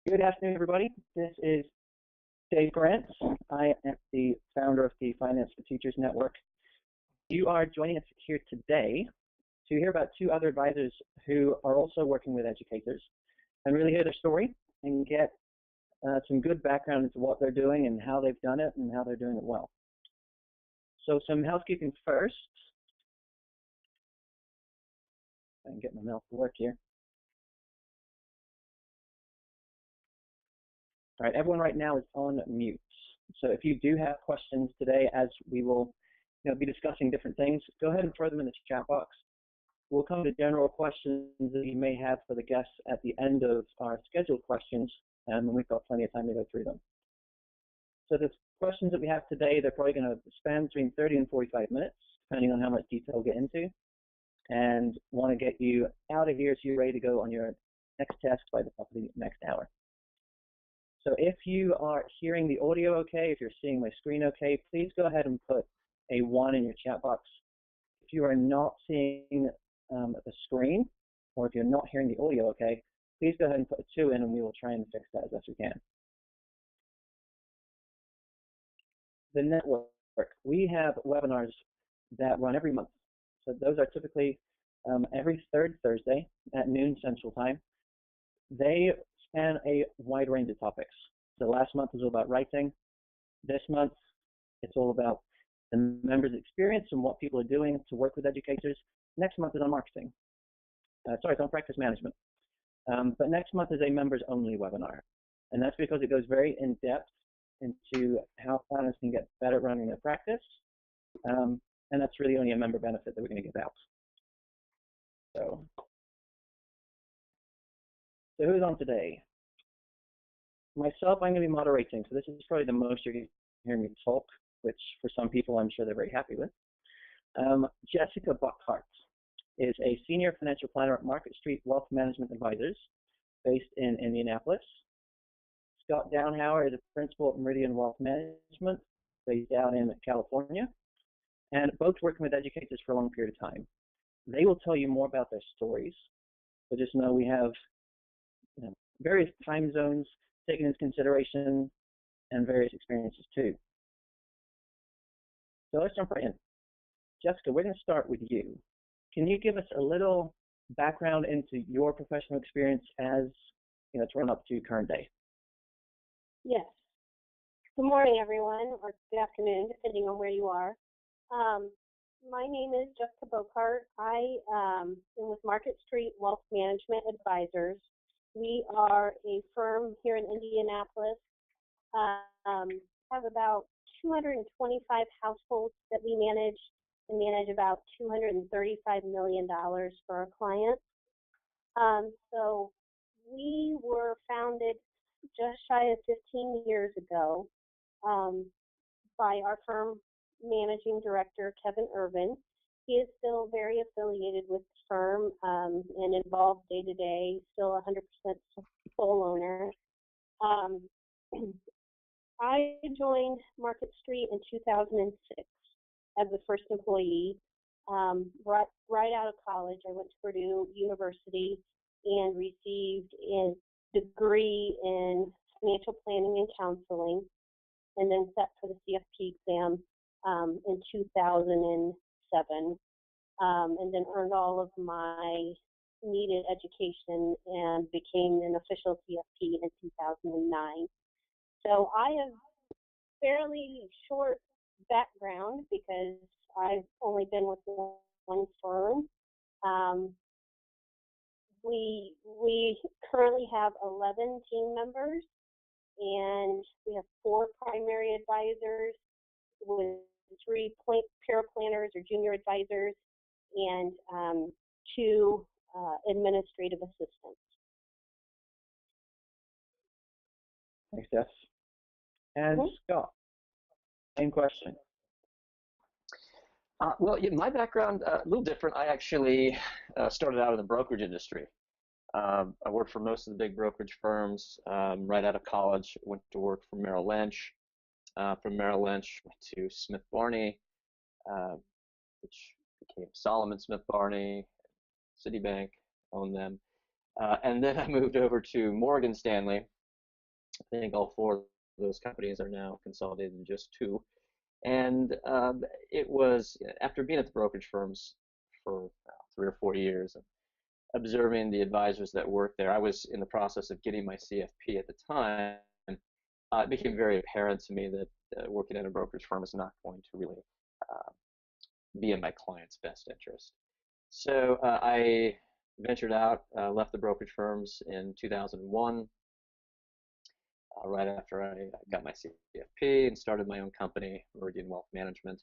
Good afternoon, everybody. This is Dave Grant. I am the founder of the Finance for Teachers Network. You are joining us here today to hear about two other advisors who are also working with educators and really hear their story and get some good background into what they're doing and how they've done it and how they're doing it well. So some housekeeping first. I can get my mouth to work here. All right, everyone right now is on mute. So if you do have questions today, as we will be discussing different things, go ahead and throw them in the chat box. We'll come to general questions that you may have for the guests at the end of our scheduled questions, and we've got plenty of time to go through them. So the questions that we have today, they're probably going to span between 30 and 45 minutes, depending on how much detail we get into, and want to get you out of here so you're ready to go on your next test by the top of the next hour. So if you are hearing the audio okay, if you're seeing my screen okay, please go ahead and put a 1 in your chat box. If you are not seeing the screen, or if you're not hearing the audio okay, please go ahead and put a 2 in and we will try and fix that as best we can. The network, we have webinars that run every month. So those are typically every third Thursday at noon Central Time. They span a wide range of topics. So last month was all about writing. This month, it's all about the members' experience and what people are doing to work with educators. Next month is on marketing. Sorry, it's on practice management. But next month is a members-only webinar. And that's because it goes very in-depth into how planners can get better at running their practice. And that's really only a member benefit that we're going to give out. So who's on today? Myself, I'm going to be moderating. So this is probably the most you're going to hear me talk, which for some people I'm sure they're very happy with. Jessica Buckhart is a senior financial planner at Market Street Wealth Management Advisors based in Indianapolis. Scott Downhauer is a principal at Meridian Wealth Management based out in California, and both working with educators for a long period of time. They will tell you more about their stories, but just know we have various time zones taken into consideration and various experiences too. So let's jump right in. Jessica, we're going to start with you. Can you give us a little background into your professional experience as to run up to current day? Yes. Good morning, everyone, or good afternoon, depending on where you are. My name is Jessica Buckhart. I am with Market Street Wealth Management Advisors. We are a firm here in Indianapolis. Have about 225 households that we manage, and manage about $235 million for our clients. So we were founded just shy of 15 years ago by our firm managing director, Kevin Irvin. He is still very affiliated with the firm and involved day to day, still 100% full owner. I joined Market Street in 2006 as the first employee. Right out of college, I went to Purdue University and received a degree in financial planning and counseling, and then set for the CFP exam in 2007, and then earned all of my needed education and became an official CFP in 2009. So I have fairly short background because I've only been with one firm. We currently have 11 team members, and we have 4 primary advisors with 3 paraplanners or junior advisors and 2 administrative assistants. Thanks, Jess. And Scott, same question. Well, my background, a little different. I actually started out in the brokerage industry. I worked for most of the big brokerage firms right out of college. Went to work for Merrill Lynch. From Merrill Lynch, went to Smith Barney, which became Solomon Smith Barney, Citibank, owned them. And then I moved over to Morgan Stanley, I think all four of those companies are now consolidated in just two. And it was after being at the brokerage firms for 3 or 4 years and observing the advisors that worked there. I was in the process of getting my CFP at the time. It became very apparent to me that working at a brokerage firm is not going to really uh, be in my client's best interest. So I ventured out, left the brokerage firms in 2001, right after I got my CFP, and started my own company, Meridian Wealth Management.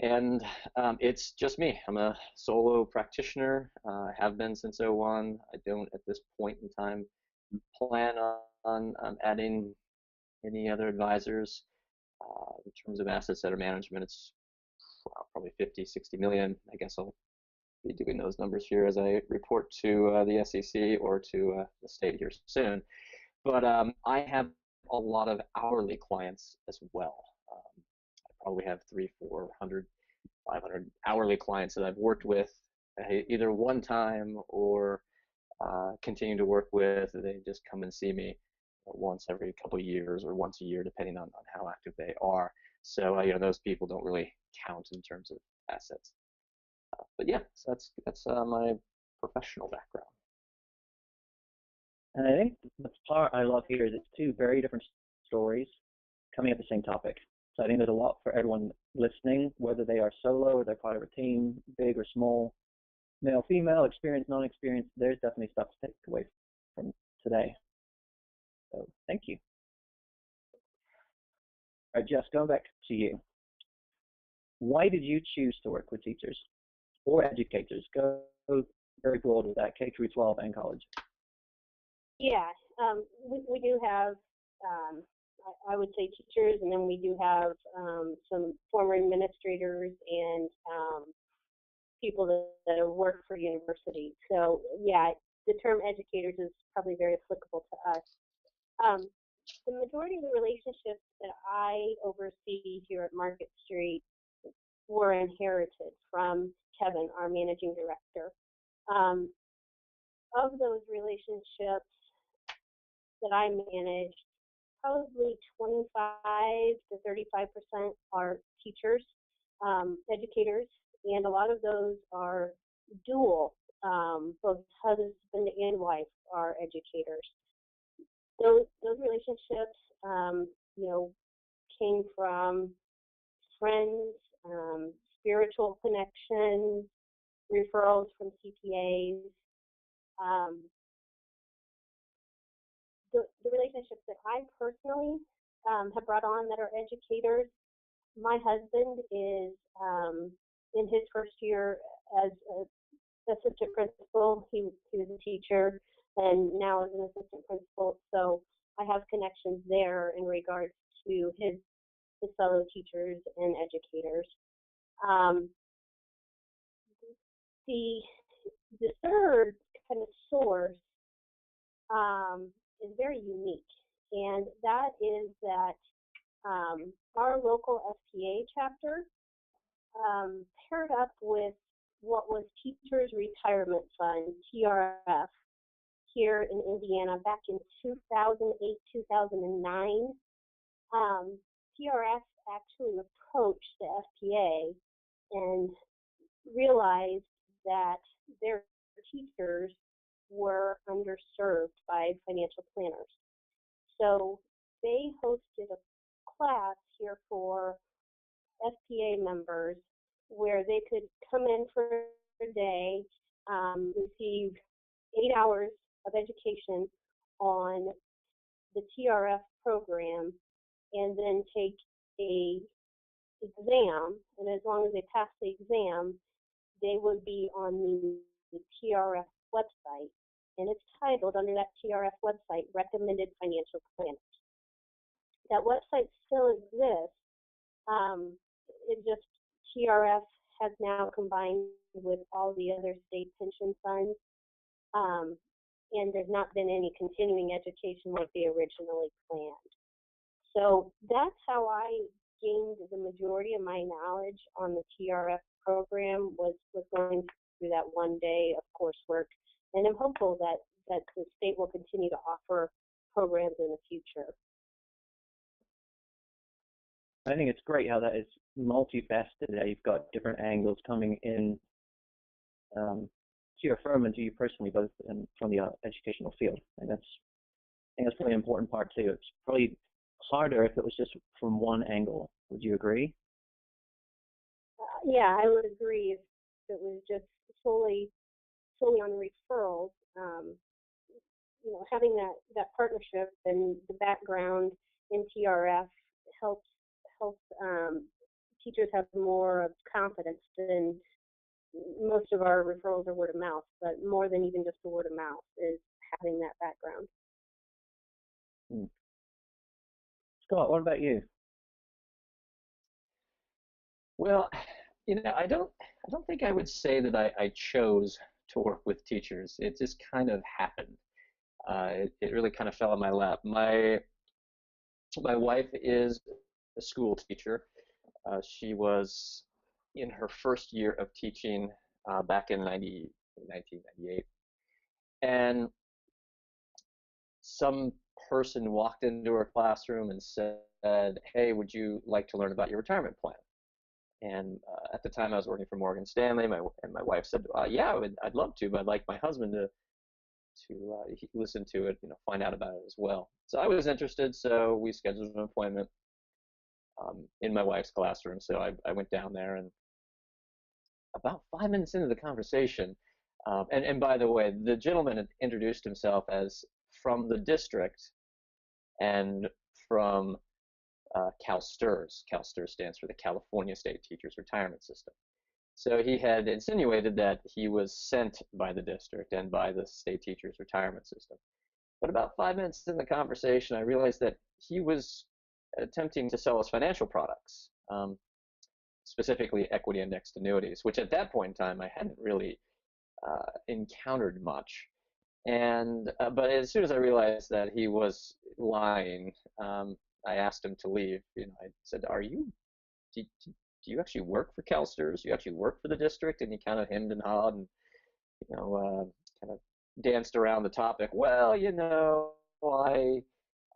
And it's just me. I'm a solo practitioner. Have been since '01. I don't, at this point in time, plan on adding any other advisors. In terms of assets under management, it's probably 50, 60 million. I guess I'll be doing those numbers here as I report to the SEC or to the state here soon. But I have a lot of hourly clients as well. I probably have 300, 400, 500 hourly clients that I've worked with either one time or continue to work with. They just come and see me once every couple of years or once a year, depending on how active they are. So those people don't really count in terms of assets. But yeah, so that's my professional background. And I think the part I love here is it's two very different stories coming at the same topic. So I think there's a lot for everyone listening, whether they are solo or they're part of a team, big or small, male, female, experienced, non-experienced. There's definitely stuff to take away from today. So thank you. All right, Jess, going back to you. Why did you choose to work with teachers or educators? Go very broad with that, K through 12 and college. Yeah, we do have, I would say teachers, and then we do have some former administrators and people that have worked for universities. So yeah, the term educators is probably very applicable to us. The majority of the relationships that I oversee here at Market Street were inherited from Kevin, our managing director. Of those relationships that I manage, probably 25 to 35% are teachers, educators, and a lot of those are dual. Both husband and wife are educators. Those relationships, came from friends, spiritual connections, referrals from CPAs. The relationships that I personally have brought on that are educators, my husband is in his first year as an assistant principal. He was a teacher and now is an assistant principal. So I have connections there in regards to his fellow teachers and educators. The third kind of source is very unique, and that is that our local SPA chapter paired up with what was Teachers Retirement Fund, TRF, here in Indiana back in 2008, 2009. TRF actually approached the SPA and realized that their teachers were underserved by financial planners. So they hosted a class here for SPA members where they could come in for a day, receive 8 hours of education on the TRF program, and then take a exam. And as long as they passed the exam, they would be on the TRF website. And it's titled under that TRF website, Recommended Financial Planners. That website still exists. It just, TRF has now combined with all the other state pension funds. And there's not been any continuing education like they originally planned. So that's how I gained the majority of my knowledge on the TRF program, was going through that one day of coursework. And I'm hopeful that the state will continue to offer programs in the future. I think it's great how that is multifaceted. You've got different angles coming in to your firm and to you personally, both from the educational field. And I think that's probably an important part too. It's probably harder if it was just from one angle. Would you agree? Yeah, I would agree. If it was just solely on referrals, having that partnership and the background in TRF helps teachers have more of confidence than most of our referrals are word of mouth, but more than even just the word of mouth is having that background. Scott, what about you? Well, I don't think I would say that I chose to work with teachers. It just kind of happened. It really kind of fell in my lap. My wife is a school teacher. She was in her first year of teaching back in 1998. And some person walked into her classroom and said, "Hey, would you like to learn about your retirement plan?" And at the time I was working for Morgan Stanley, and my wife said, "Yeah, I'd love to, but I'd like my husband to listen to it, find out about it as well." So I was interested, so we scheduled an appointment in my wife's classroom. So I went down there, and about 5 minutes into the conversation, and by the way, the gentleman had introduced himself as from the district and from CalSTRS. CalSTRS stands for the California State Teachers Retirement System. So he had insinuated that he was sent by the district and by the state teachers retirement system. But about 5 minutes in the conversation, I realized that he was attempting to sell us financial products, specifically equity indexed annuities, which at that point in time I hadn't really encountered much. And but as soon as I realized that he was lying, I asked him to leave. I said, do you actually work for CalSTRS? Do you actually work for the district?" And he kind of hemmed and hawed and, kind of danced around the topic. "Well,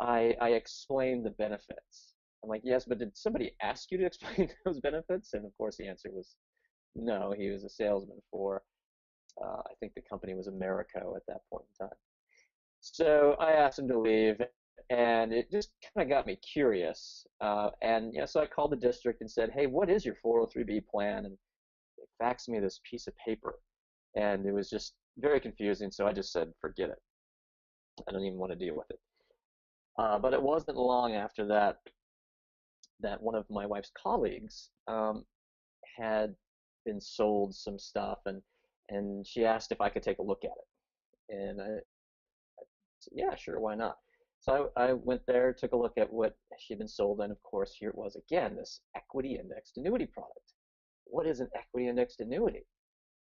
I explained the benefits." I'm like, "Yes, but did somebody ask you to explain those benefits?" And of course the answer was no. He was a salesman for, I think the company was Americo at that point in time. So I asked him to leave, and it just kind of got me curious. So I called the district and said, "Hey, what is your 403B plan?" And they faxed me this piece of paper, and it was just very confusing. So I just said, "Forget it. I don't even want to deal with it." But it wasn't long after that one of my wife's colleagues had been sold some stuff, and she asked if I could take a look at it. And I said, "Yeah, sure, why not?" So I went there, took a look at what she'd been sold, and of course here it was again, this equity indexed annuity product. What is an equity indexed annuity?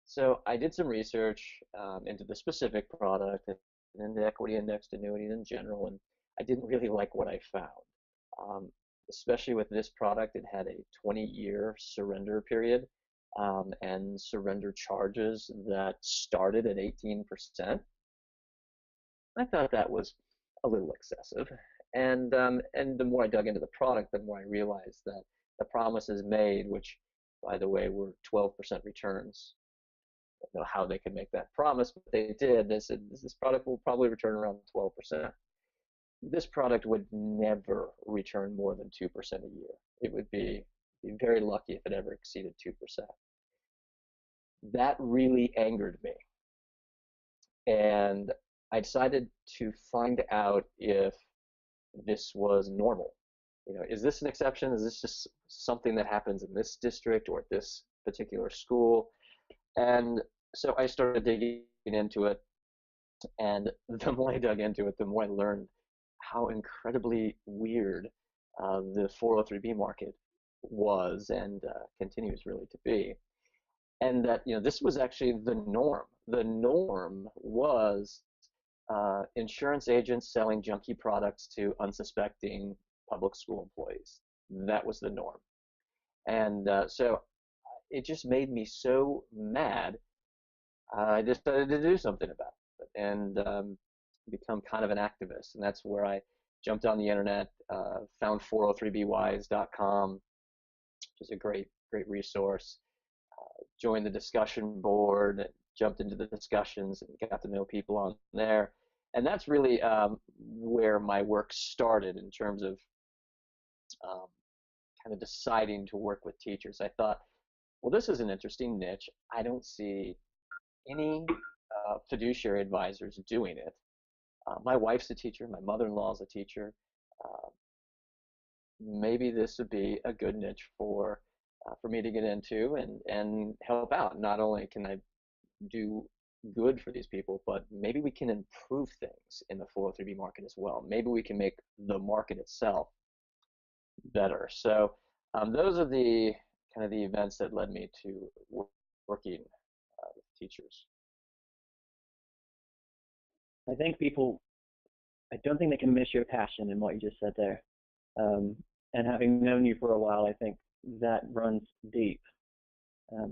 So I did some research into the specific product and into equity indexed annuities in general, and I didn't really like what I found. Especially with this product, it had a 20-year surrender period and surrender charges that started at 18%. I thought that was a little excessive, and the more I dug into the product, the more I realized that the promises made, which by the way were 12% returns. I don't know how they could make that promise, but they did. They said this product will probably return around 12%. This product would never return more than 2% a year. It would be very lucky if it ever exceeded 2%. That really angered me, and I decided to find out if this was normal. Is this an exception? Is this just something that happens in this district or at this particular school? And so I started digging into it, and the more I dug into it, the more I learned how incredibly weird the 403B market was and continues really to be. And that this was actually the norm. The norm was insurance agents selling junky products to unsuspecting public school employees. That was the norm. And so it just made me so mad. I decided to do something about it. And become kind of an activist, and that's where I jumped on the internet, found 403bwise.com, which is a great resource. Joined the discussion board, jumped into the discussions, and got to know people on there. And that's really where my work started in terms of um, kind of deciding to work with teachers. I thought, well, this is an interesting niche. I don't see any fiduciary advisors doing it. My wife's a teacher. My mother-in-law is a teacher. Uh, Maybe this would be a good niche for me to get into and help out. Not only can I do good for these people, but maybe we can improve things in the 403b market as well. Maybe we can make the market itself better. So those are the kind of the events that led me to working with teachers. I think people, I don't think they can miss your passion in what you just said there. And having known you for a while, I think that runs deep. I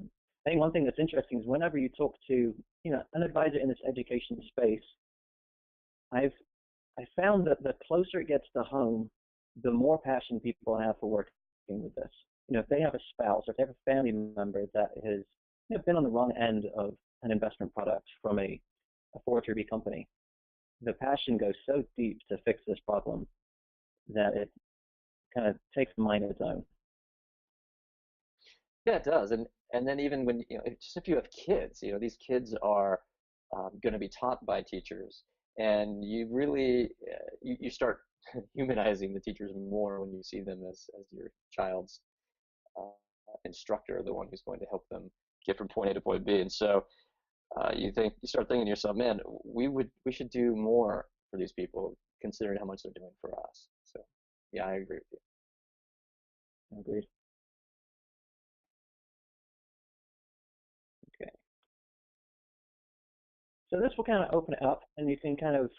think one thing that's interesting is whenever you talk to, an advisor in this education space, I found that the closer it gets to home, the more passion people have for working with this. If they have a spouse or if they have a family member that has been on the wrong end of an investment product from a 403b company, the passion goes so deep to fix this problem that it kind of takes a mind of its own. Yeah, it does. And then even when just if you have kids, these kids are going to be taught by teachers, and you really you start humanizing the teachers more when you see them as your child's uh, instructor, the one who's going to help them get from point A to point B. And so you start thinking to yourself, man, we should do more for these people, considering how much they're doing for us. So yeah, I agree with you. Agreed. Okay. So this will kind of open it up, and you can kind of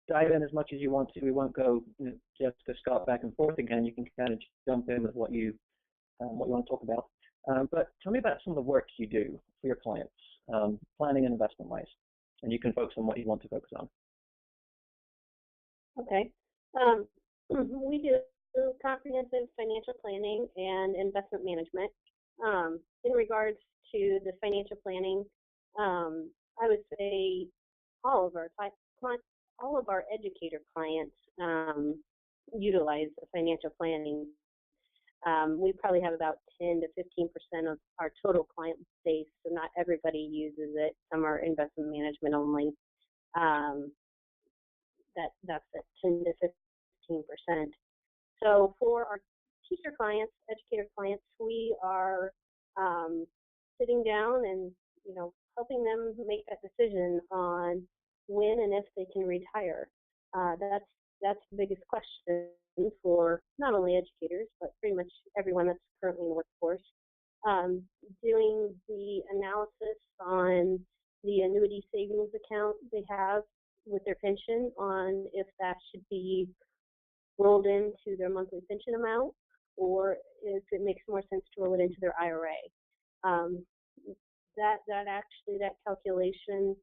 dive in as much as you want to. We won't go Jessica Scott back and forth again. You can kind of jump in with what you want to talk about. But tell me about some of the work you do for your clients, planning and investment wise, and you can focus on what you want to focus on. Okay. We do comprehensive financial planning and investment management. In regards to the financial planning, I would say all of our educator clients utilize the financial planning. We probably have about 10 to 15% of our total client base, so not everybody uses it. Some are investment management only. That's at 10 to 15%. So for our teacher clients, educator clients, we are sitting down and helping them make that decision on when and if they can retire. That's the biggest question for not only educators but pretty much everyone that's currently in the workforce. Doing the analysis on the annuity savings account they have with their pension on if that should be rolled into their monthly pension amount or if it makes more sense to roll it into their IRA. That calculation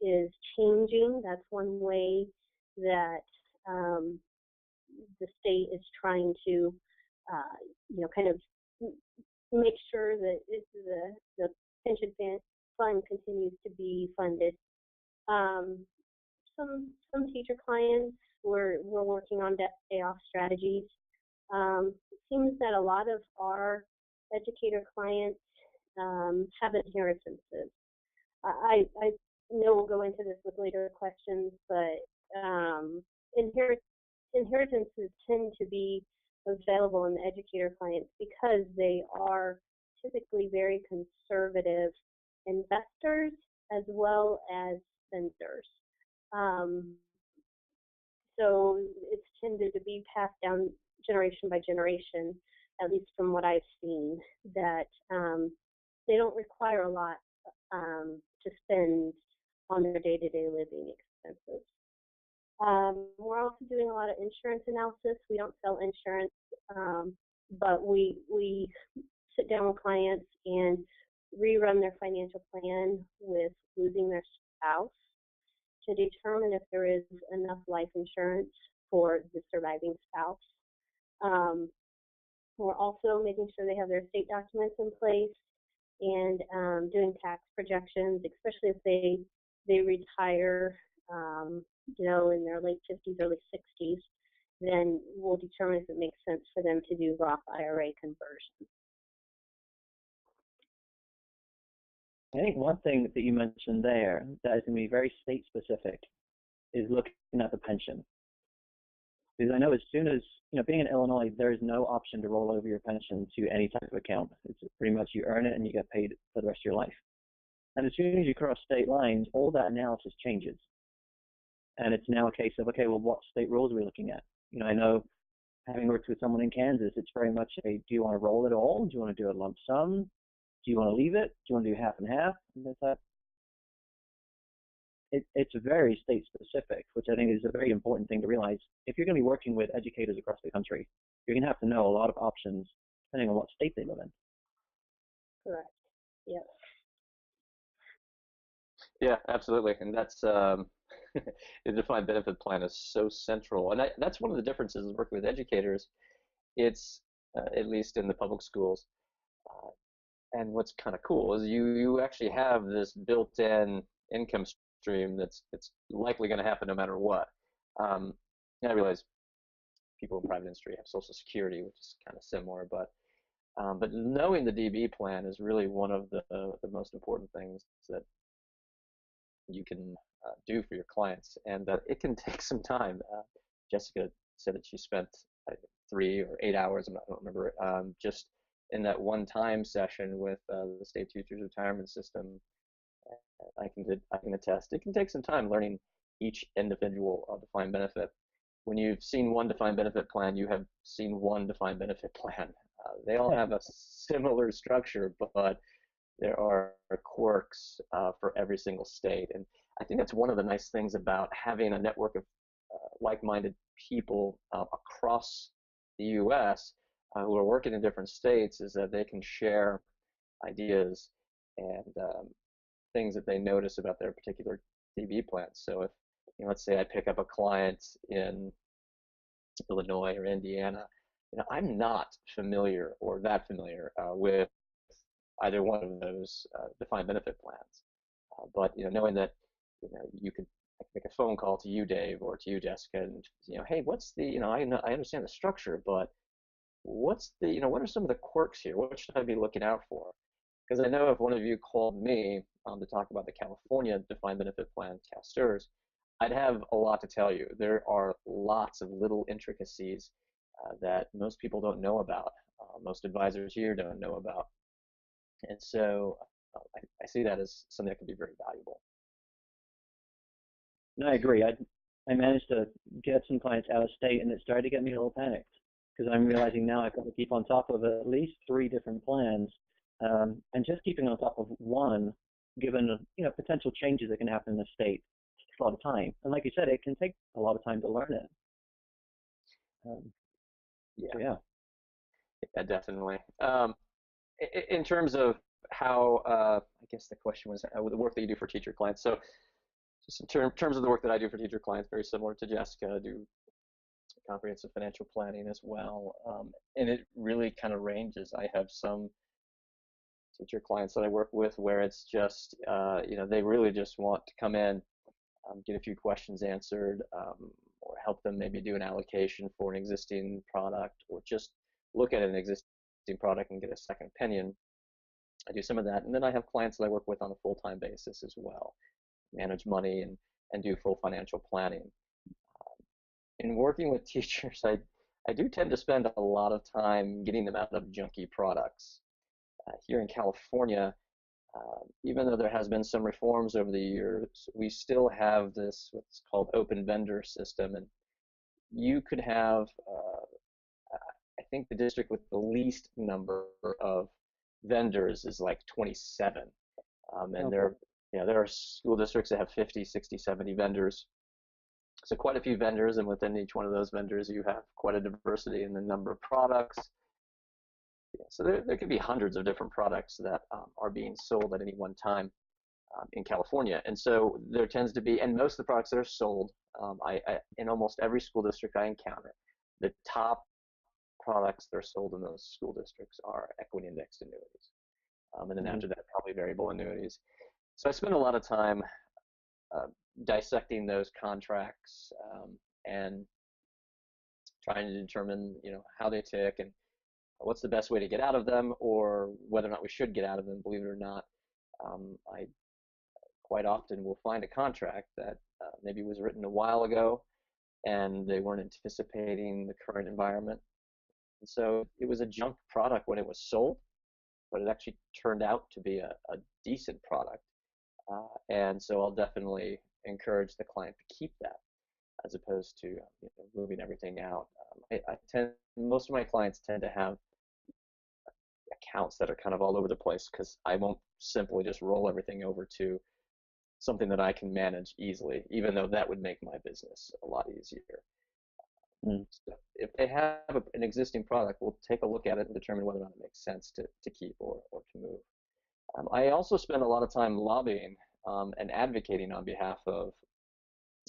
is changing. That's one way that the state is trying to, kind of make sure that the pension fund continues to be funded. Some teacher clients we're working on debt payoff strategies. It seems that a lot of our educator clients have inheritances. I know we'll go into this with later questions, but inheritances tend to be available in the educator clients because they are typically very conservative investors as well as spenders. So it's tended to be passed down generation by generation, at least from what I've seen, that they don't require a lot to spend on their day-to-day living expenses. We're also doing a lot of insurance analysis. We don't sell insurance, but we sit down with clients and rerun their financial plan with losing their spouse to determine if there is enough life insurance for the surviving spouse. We're also making sure they have their estate documents in place and doing tax projections, especially if they retire, in their late 50s, early 60s. Then we'll determine if it makes sense for them to do Roth IRA conversion. I think one thing that you mentioned there that is going to be very state specific is looking at the pension. Because I know as soon as, being in Illinois, there is no option to roll over your pension to any type of account. It's pretty much you earn it and you get paid for the rest of your life. And as soon as you cross state lines, all that analysis changes. And it's now a case of, okay, well, what state rules are we looking at? I know having worked with someone in Kansas, it's very much a, do you want to roll it all? Do you want to do a lump sum? Do you want to leave it? Do you want to do half and half? And that's that. It's very state specific, which I think is a very important thing to realize. If you're going to be working with educators across the country, you're going to have to know a lot of options depending on what state they live in. Correct. Yep. Yeah, absolutely. And that's the defined benefit plan is so central. And that's one of the differences of working with educators. It's, at least in the public schools, and what's kind of cool is you actually have this built-in income stream that's likely going to happen no matter what. And I realize people in private industry have Social Security, which is kind of similar, but knowing the DB plan is really one of the most important things that you can do for your clients, and it can take some time. Jessica said that she spent 3 or 8 hours, I don't remember, just in that one-time session with the state teachers retirement system. I can attest. It can take some time learning each individual defined benefit. When you've seen one defined benefit plan, you have seen one defined benefit plan. They all have a similar structure, but there are quirks for every single state. And I think that's one of the nice things about having a network of like-minded people across the U.S. Who are working in different states, is that they can share ideas and things that they notice about their particular DB plans. So if, let's say I pick up a client in Illinois or Indiana, I'm not familiar or that familiar with either one of those defined benefit plans. But knowing that you could make a phone call to you, Dave, or to you, Jessica, and hey, what's the I understand the structure, but what's the what are some of the quirks here? What should I be looking out for? Because I know if one of you called me to talk about the California defined benefit plan, CalSTRS, I'd have a lot to tell you. There are lots of little intricacies that most people don't know about. Most advisors here don't know about. And so I see that as something that can be very valuable. No, I agree. I managed to get some clients out of state, and it started to get me a little panicked because I'm realizing now I've got to keep on top of at least 3 different plans, and just keeping on top of one, given potential changes that can happen in the state, takes a lot of time. And like you said, it can take a lot of time to learn it. Yeah, definitely. In terms of how, I guess the question was the work that you do for teacher clients. So just in terms of the work that I do for teacher clients, very similar to Jessica, I do comprehensive financial planning as well. And it really kind of ranges. I have some teacher clients that I work with where it's just, they really just want to come in, get a few questions answered, or help them maybe do an allocation for an existing product, or just look at an existing product and get a second opinion. I do some of that, and then I have clients that I work with on a full-time basis as well, manage money and do full financial planning. In working with teachers, I do tend to spend a lot of time getting them out of junky products. Here in California, even though there has been some reforms over the years, we still have this what's called open vendor system, and you could have, I think the district with the least number of vendors is like 27, and there are school districts that have 50, 60, 70 vendors. So quite a few vendors, and within each one of those vendors, you have quite a diversity in the number of products. So there could be hundreds of different products that are being sold at any one time. in California. And so there tends to be, and most of the products that are sold, in almost every school district I encounter, the top products that are sold in those school districts are equity indexed annuities. And then after that, probably variable annuities. So I spend a lot of time dissecting those contracts and trying to determine, how they tick and what's the best way to get out of them, or whether or not we should get out of them. Believe it or not, I quite often will find a contract that maybe was written a while ago and they weren't anticipating the current environment. And so it was a junk product when it was sold, but it actually turned out to be a decent product. And so I'll definitely encourage the client to keep that as opposed to moving everything out. Most of my clients tend to have accounts that are kind of all over the place, because I won't simply just roll everything over to something that I can manage easily, even though that would make my business a lot easier. So if they have an existing product, we'll take a look at it and determine whether or not it makes sense to keep or to move. I also spend a lot of time lobbying and advocating on behalf of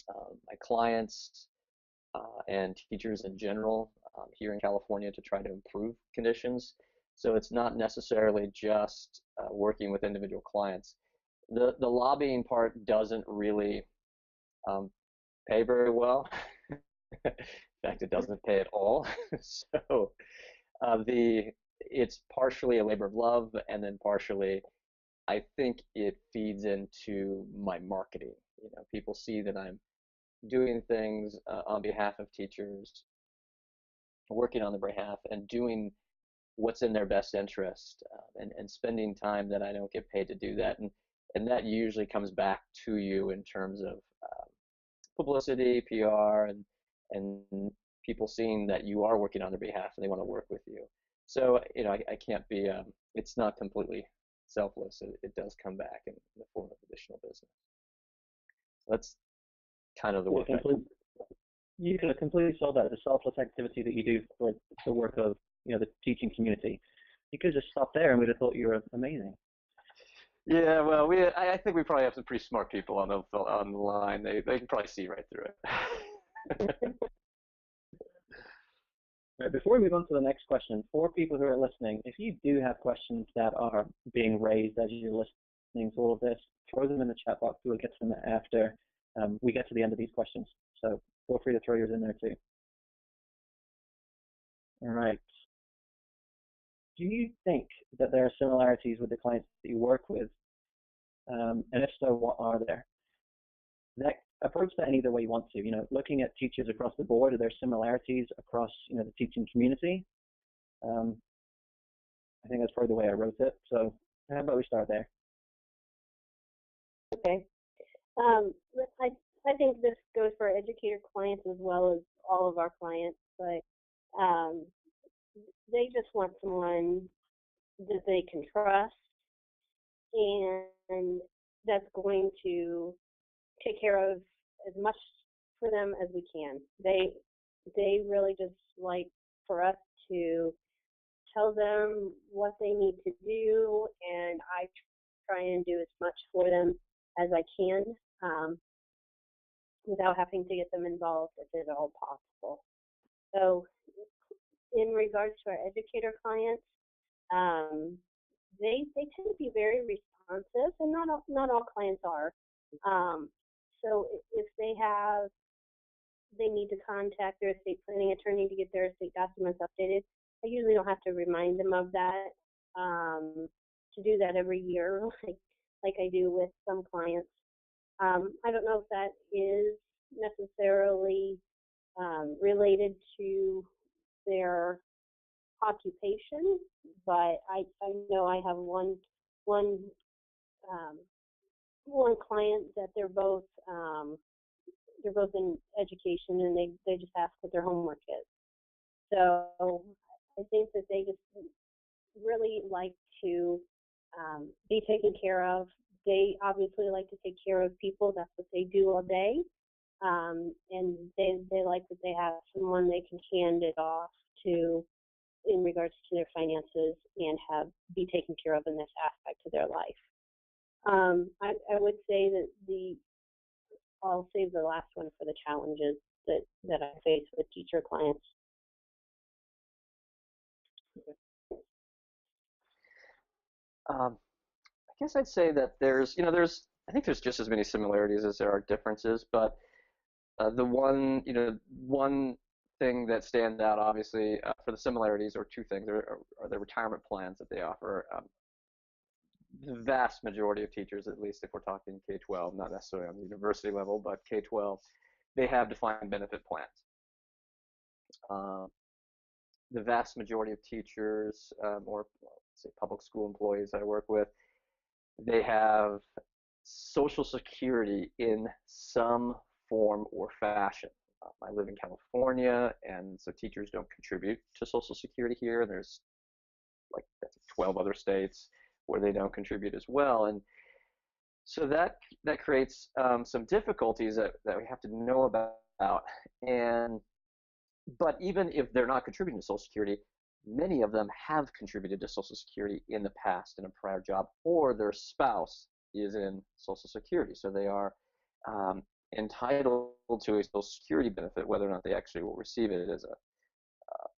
my clients and teachers in general here in California to try to improve conditions. So it's not necessarily just working with individual clients. The lobbying part doesn't really pay very well. In fact, it doesn't pay at all. So it's partially a labor of love, and then partially I think it feeds into my marketing. People see that I'm doing things on behalf of teachers, working on their behalf, and doing what's in their best interest, and spending time that I don't get paid to do that. And that usually comes back to you in terms of publicity, PR, and people seeing that you are working on their behalf and they want to work with you. So, I can't be, it's not completely selfless. It does come back in the form of additional business. So that's kind of the work. You could have completely sold that as a selfless activity that you do for the work of, the teaching community. You could have just stopped there and we'd have thought you were amazing. Yeah, well, I think we probably have some pretty smart people on the line. They can probably see right through it. Right, before we move on to the next question, for people who are listening, if you do have questions that are being raised as you're listening to all of this, throw them in the chat box. We'll get to them after we get to the end of these questions. So feel free to throw yours in there too. All right. Do you think that there are similarities with the clients that you work with? And if so, what are there? That approach that any other way you want to. Looking at teachers across the board, are there similarities across the teaching community? I think that's probably the way I wrote it. So how about we start there? Okay. I think this goes for educator clients as well as all of our clients, but they just want someone that they can trust and that's going to take care of as much for them as we can. They really just like for us to tell them what they need to do, and I try and do as much for them as I can without having to get them involved if at all possible. So in regards to our educator clients, they tend to be very responsive, and not all clients are. So if they need to contact their estate planning attorney to get their estate documents updated, I usually don't have to remind them of that. To do that every year, like I do with some clients. I don't know if that is necessarily related to their occupation, but I know I have one client that they're both in education, and they just ask what their homework is. So I think that they just really like to be taken care of. They obviously like to take care of people. That's what they do all day. And they like that they have someone they can hand it off to in regards to their finances and be taken care of in this aspect of their life. I would say that I'll save the last one for the challenges that I face with teacher clients. I guess I'd say that I think there's just as many similarities as there are differences, but the one thing that stands out obviously for the similarities are two things, are the retirement plans that they offer. The vast majority of teachers, at least if we're talking K-12, not necessarily on the university level, but K-12, they have defined benefit plans. The vast majority of teachers, or say public school employees I work with, they have Social Security in some form or fashion. I live in California, and so teachers don't contribute to Social Security here. There's like 12 other states where they don't contribute as well, and so that creates some difficulties that we have to know about. But even if they're not contributing to Social Security, many of them have contributed to Social Security in the past in a prior job, or their spouse is in Social Security, so they are entitled to a Social Security benefit. Whether or not they actually will receive it is a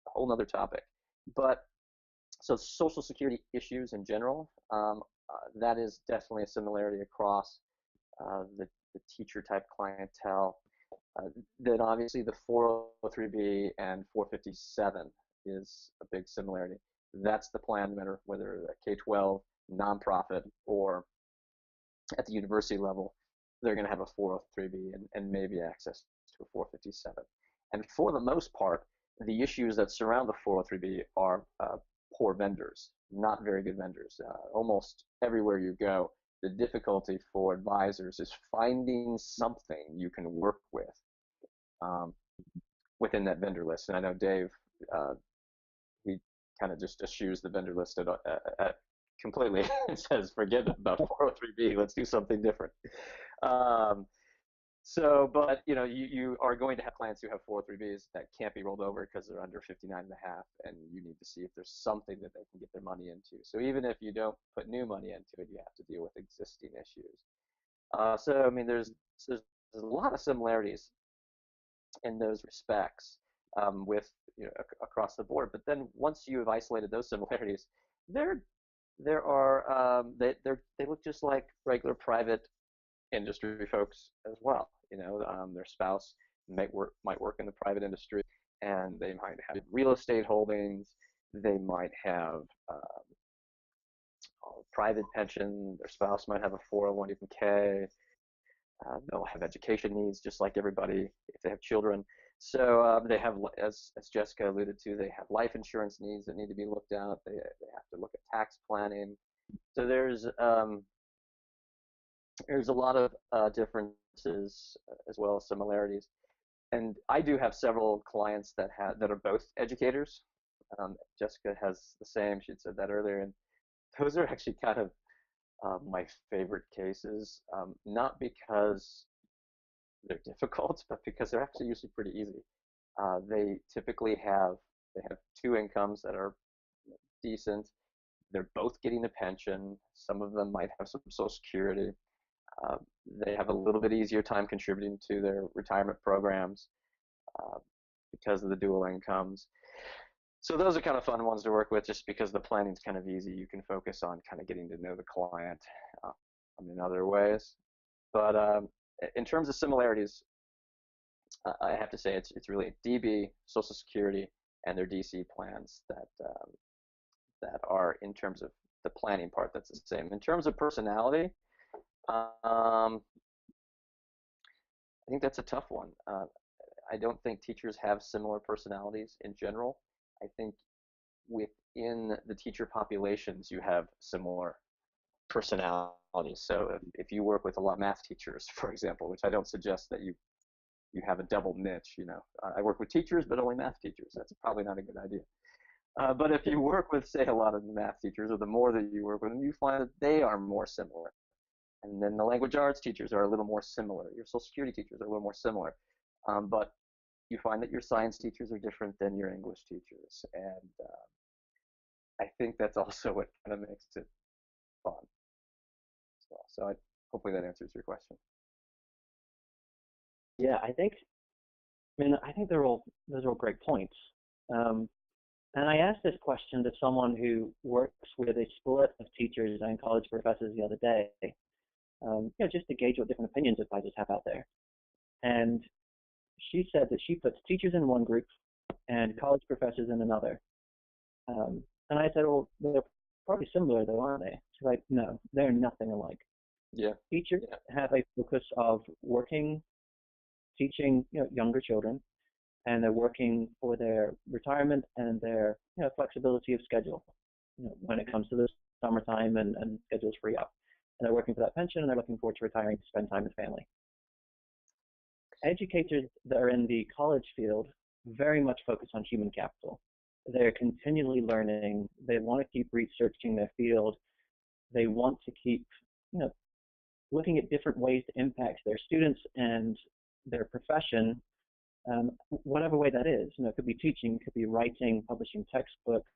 whole other topic. But so Social Security issues in general, that is definitely a similarity across the teacher type clientele. Then obviously the 403B and 457 is a big similarity. That's the plan, no matter whether a K-12 nonprofit or at the university level, they're going to have a 403B and maybe access to a 457. And for the most part, the issues that surround the 403B are poor vendors, not very good vendors. Almost everywhere you go, the difficulty for advisors is finding something you can work with within that vendor list. And I know Dave, he kind of just eschews the vendor list completely and says, forget about 403B, let's do something different. But you are going to have clients who have 403Bs that can't be rolled over because they're under 59.5, and you need to see if there's something that they can get their money into. So even if you don't put new money into it, you have to deal with existing issues. So I mean, there's a lot of similarities in those respects with across the board. But then once you have isolated those similarities, there are they look just like regular private industry folks as well. Their spouse might work in the private industry, and they might have real estate holdings. They might have private pension. Their spouse might have a 401k. They'll have education needs just like everybody if they have children. So they have, as Jessica alluded to, they have life insurance needs that need to be looked at. They have to look at tax planning. So there's a lot of differences as well as similarities. And I do have several clients that are both educators. Jessica has the same. She'd said that earlier, and those are actually kind of my favorite cases, not because they're difficult, but because they're actually usually pretty easy. They typically have two incomes that are decent. They're both getting a pension. Some of them might have some Social Security. They have a little bit easier time contributing to their retirement programs because of the dual incomes. So those are kind of fun ones to work with, just because the planning is kind of easy. You can focus on kind of getting to know the client in other ways. But in terms of similarities, I have to say it's really DB, Social Security, and their DC plans that are, in terms of the planning part, that's the same. In terms of personality, I think that's a tough one. I don't think teachers have similar personalities in general. I think within the teacher populations, you have similar personalities. So if you work with a lot of math teachers, for example, which I don't suggest that you have a double niche, I work with teachers, but only math teachers. That's probably not a good idea. But if you work with, say, a lot of math teachers, or the more that you work with them, you find that they are more similar. And then the language arts teachers are a little more similar. Your Social Security teachers are a little more similar. But you find that your science teachers are different than your English teachers. And I think that's also what kind of makes it fun. well. So hopefully that answers your question. Yeah, I think those are all great points. Um, and I asked this question to someone who works with a split of teachers and college professors the other day, just to gauge what different opinions advisors have out there. And she said that she puts teachers in one group and college professors in another. And I said, well, they're probably similar though, aren't they? She's like, no, they're nothing alike. Yeah. Teachers have a focus of teaching younger children, and they're working for their retirement and their flexibility of schedule. When it comes to the summertime and schedules free up, and they're working for that pension, and they're looking forward to retiring to spend time with family. Educators that are in the college field very much focus on human capital. They're continually learning. They want to keep researching their field. They want to keep, looking at different ways to impact their students and their profession, whatever way that is. It could be teaching, it could be writing, publishing textbooks,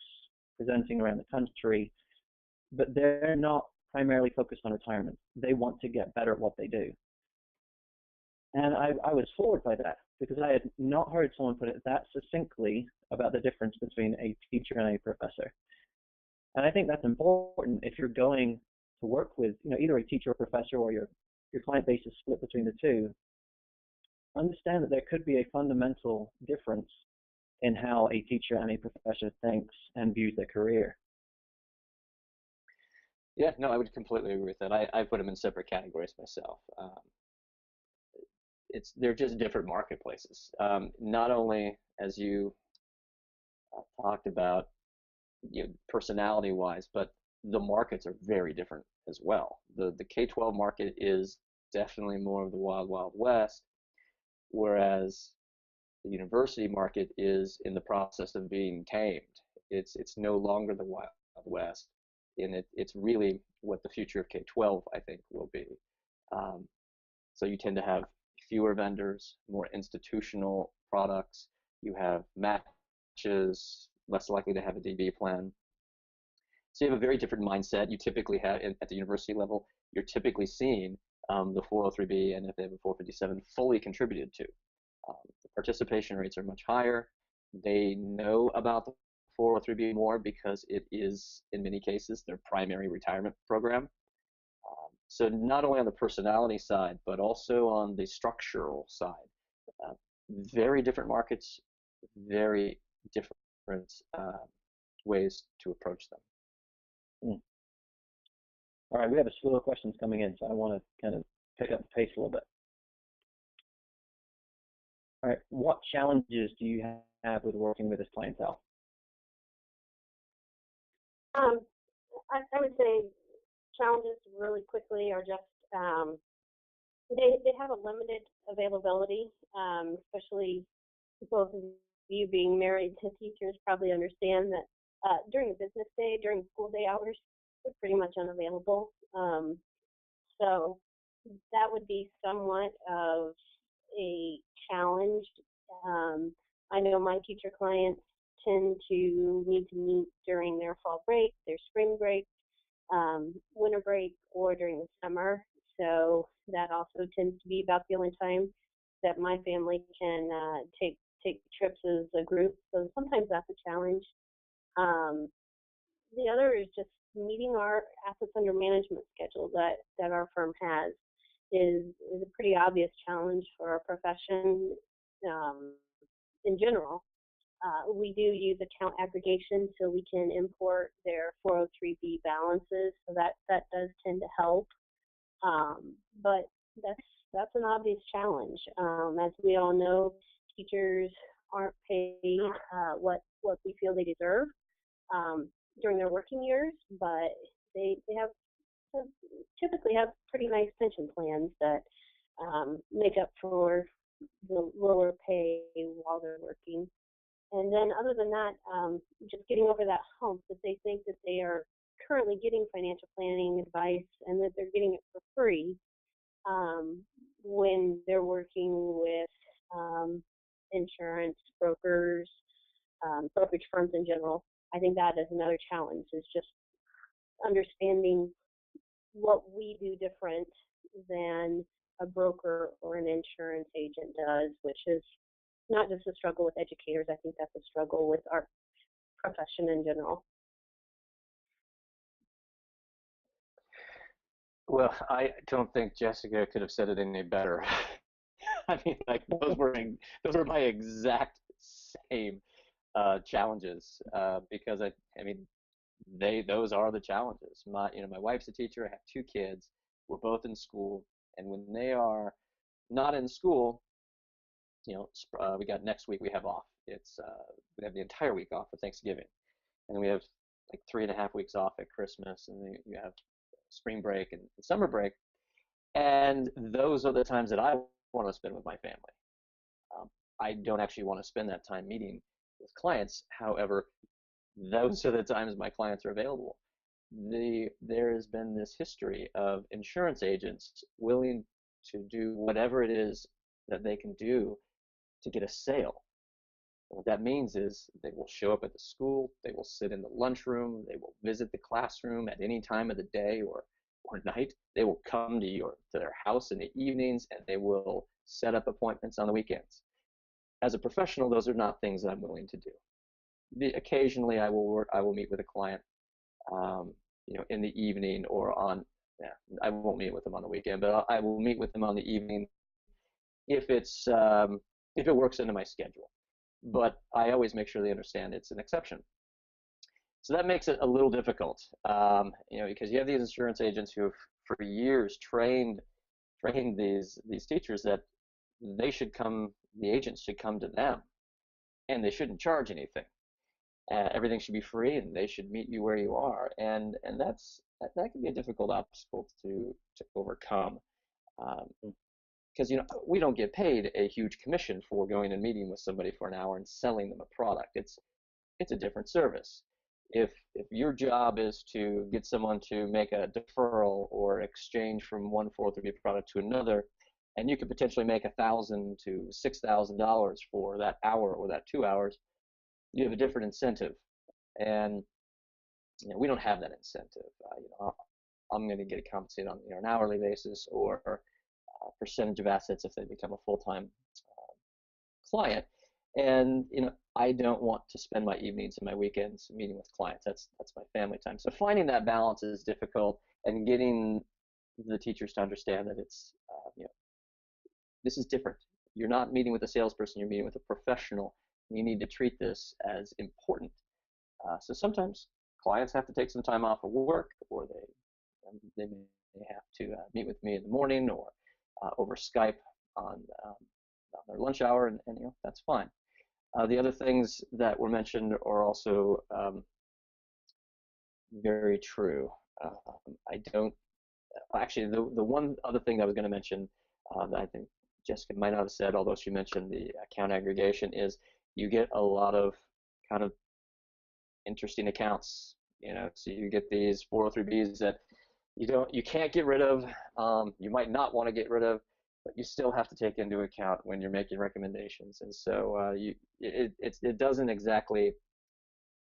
presenting around the country, but they're not primarily focused on retirement. They want to get better at what they do. And I was floored by that, because I had not heard someone put it that succinctly about the difference between a teacher and a professor. And I think that's important if you're going to work with either a teacher or professor, or your client base is split between the two. Understand that there could be a fundamental difference in how a teacher and a professor thinks and views their career. Yeah, no, I would completely agree with that. I put them in separate categories myself. They're just different marketplaces. Not only, as you talked about, personality-wise, but the markets are very different as well. The K-12 market is definitely more of the wild, wild west, whereas the university market is in the process of being tamed. It's no longer the wild west, and it's really what the future of K-12, I think, will be. So you tend to have fewer vendors, more institutional products. You have matches, less likely to have a DB plan. So you have a very different mindset. You typically have, at the university level, you're typically seeing the 403B, and if they have a 457, fully contributed to. The participation rates are much higher. They know about the 403B more because it is, in many cases, their primary retirement program. So not only on the personality side, but also on the structural side. Very different markets, very different ways to approach them. All right, we have a slew of questions coming in, so I want to kind of pick up the pace a little bit. All right, what challenges do you have with working with this clientele? I would say challenges really quickly are just they have a limited availability, especially both of you being married to teachers probably understand that during the business day, during school day hours, they're pretty much unavailable. So that would be somewhat of a challenge. I know my teacher clients tend to need to meet during their fall break, their spring break, winter break, or during the summer. So that also tends to be about the only time that my family can take trips as a group. So sometimes that's a challenge. The other is just meeting our assets under management schedule that our firm has is a pretty obvious challenge for our profession in general. We do use account aggregation so we can import their 403B balances, so that does tend to help. But that's an obvious challenge. As we all know, teachers aren't paid what we feel they deserve during their working years, but they typically have pretty nice pension plans that make up for the lower pay while they're working. And then other than that, just getting over that hump that they think that they are currently getting financial planning advice and that they're getting it for free when they're working with insurance brokers, brokerage firms in general. I think that is another challenge, is just understanding what we do different than a broker or an insurance agent does, which is not just a struggle with educators. I think that's a struggle with our profession in general. Well, I don't think Jessica could have said it any better. I mean, like those were my exact same challenges because I mean, those are the challenges. My wife's a teacher. I have two kids. We're both in school, and when they are not in school, we got next week we have off. It's we have the entire week off for Thanksgiving, and then we have like 3.5 weeks off at Christmas, and then you have spring break and summer break, and those are the times that I want to spend with my family. I don't actually want to spend that time meeting with clients. However, those are the times my clients are available. There has been this history of insurance agents willing to do whatever it is that they can do to get a sale. And what that means is they will show up at the school, they will sit in the lunchroom, they will visit the classroom at any time of the day or night. They will come to their house in the evenings, and they will set up appointments on the weekends. As a professional, those are not things that I'm willing to do. Occasionally, I will meet with a client, in the evening or on. Yeah, I won't meet with them on the weekend, but I will meet with them on the evening if it works into my schedule. But I always make sure they understand it's an exception. So that makes it a little difficult, because you have these insurance agents who have for years trained these teachers that the agents should come to them, and they shouldn't charge anything. Everything should be free, and they should meet you where you are, and that can be a difficult obstacle to overcome, because we don't get paid a huge commission for going and meeting with somebody for an hour and selling them a product. It's a different service. If your job is to get someone to make a deferral or exchange from one 403 product to another, and you could potentially make $1,000 to $6,000 for that hour or that 2 hours, you have a different incentive, and we don't have that incentive. I'm going to get compensated on an hourly basis or a percentage of assets if they become a full-time client. And I don't want to spend my evenings and my weekends meeting with clients. That's my family time. So finding that balance is difficult, and getting the teachers to understand that it's this is different. You're not meeting with a salesperson. You're meeting with a professional. You need to treat this as important. So sometimes clients have to take some time off of work, or they may have to meet with me in the morning or over Skype on their lunch hour, and that's fine. The other things that were mentioned are also very true. I don't actually. The one other thing that I was going to mention that I think Jessica might not have said, although she mentioned the account aggregation, is you get a lot of kind of interesting accounts. So you get these 403Bs that you can't get rid of. You might not want to get rid of, but you still have to take into account when you're making recommendations. And so it doesn't exactly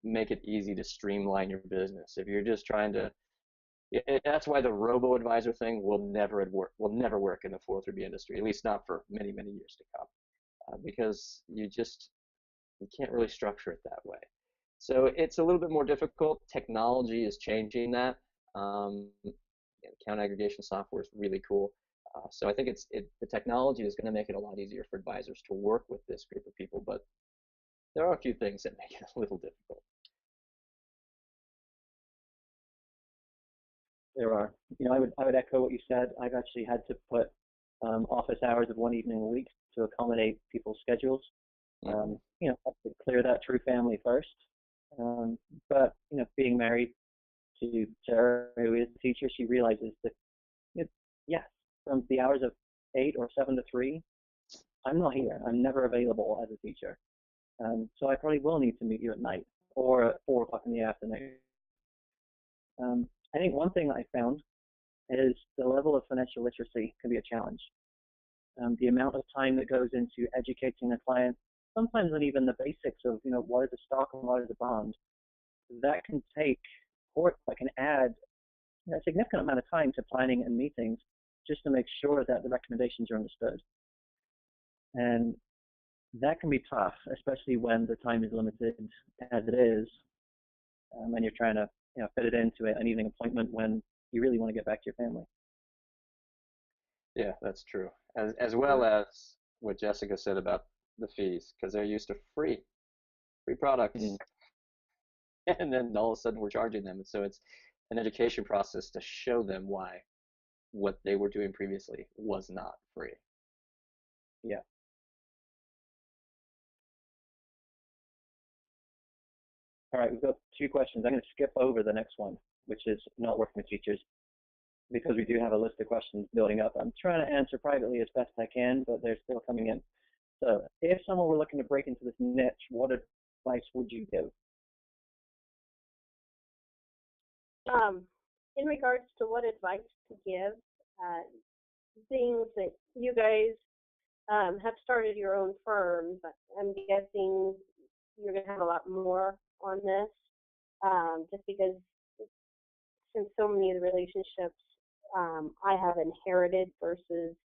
make it easy to streamline your business. If you're just trying to, that's why the robo-advisor thing will never work in the 403B industry, at least not for many, many years to come, because you can't really structure it that way. So it's a little bit more difficult. Technology is changing that. Account aggregation software is really cool. So I think the technology is going to make it a lot easier for advisors to work with this group of people, but there are a few things that make it a little difficult. There are. I would echo what you said. I've actually had to put office hours of one evening a week to accommodate people's schedules. I have to clear that true family first. But being married to Sarah, who is a teacher, she realizes that yes, from the hours of 8 or 7 to 3, I'm not here. I'm never available as a teacher. So I probably will need to meet you at night or at 4 o'clock in the afternoon. I think one thing I found is the level of financial literacy can be a challenge. The amount of time that goes into educating a client, sometimes on even the basics of what is a stock and what is a bond, that can take, or that can add a significant amount of time to planning and meetings just to make sure that the recommendations are understood. And that can be tough, especially when the time is limited as it is, and you're trying to fit it into an evening appointment when you really want to get back to your family. Yeah, that's true. As well as what Jessica said about the fees, because they're used to free products, and then all of a sudden we're charging them. So it's an education process to show them why what they were doing previously was not free. Yeah. All right, we've got 2 questions. I'm going to skip over the next one, which is not working with teachers, because we do have a list of questions building up. I'm trying to answer privately as best I can, but they're still coming in. So if someone were looking to break into this niche, what advice would you give? In regards to what advice to give, things that you guys have started your own firms, I'm guessing you're going to have a lot more on this, just because since so many of the relationships I have inherited versus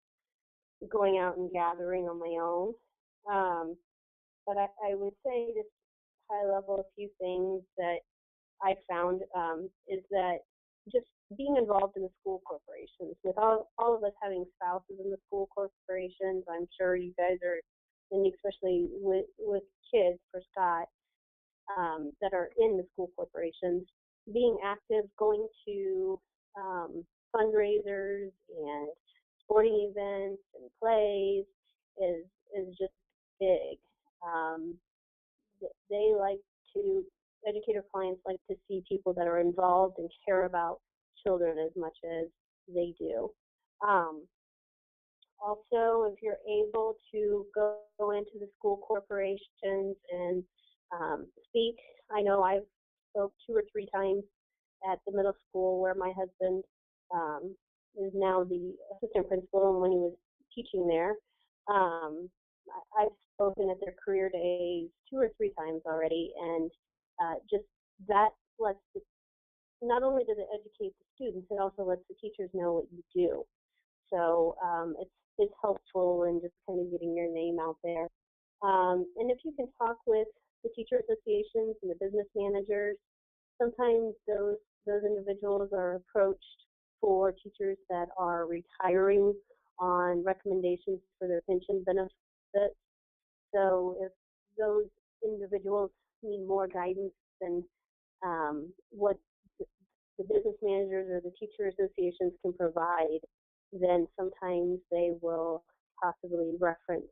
going out and gathering on my own. But I would say just high level, a few things that I found is that just being involved in the school corporations, with all of us having spouses in the school corporations, I'm sure you guys are, and especially with kids for Scott, that are in the school corporations, being active, going to fundraisers and sporting events and plays is just big. They like to, educator clients like to see people that are involved and care about children as much as they do. Also, if you're able to go into the school corporations and speak, I know I've spoke 2 or 3 times at the middle school where my husband is now the assistant principal, and when he was teaching there, I've spoken at their career days 2 or 3 times already, and just that lets not only does it educate the students, it also lets the teachers know what you do. So it's helpful in just kind of getting your name out there. And if you can talk with the teacher associations and the business managers, sometimes those individuals are approached for teachers that are retiring on recommendations for their pension benefits. So if those individuals need more guidance than what the business managers or the teacher associations can provide, then sometimes they will possibly reference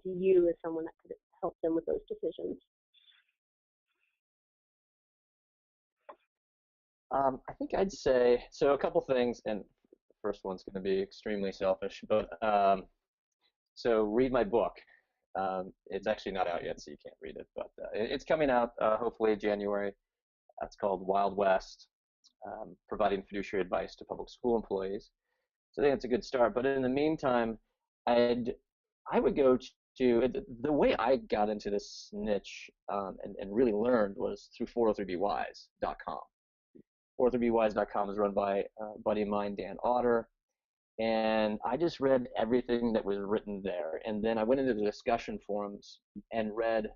you as someone that could help them with those decisions. I think I'd say, so a couple things, and the first one's going to be extremely selfish, but so read my book. It's actually not out yet, so you can't read it, but it's coming out hopefully January. It's called Wild West, Providing Fiduciary Advice to Public School Employees. So I think it's a good start. But in the meantime, I would go to, the way I got into this niche and really learned was through 403bwise.com. 403bwise.com is run by a buddy of mine, Dan Otter, and I just read everything that was written there. And then I went into the discussion forums and read,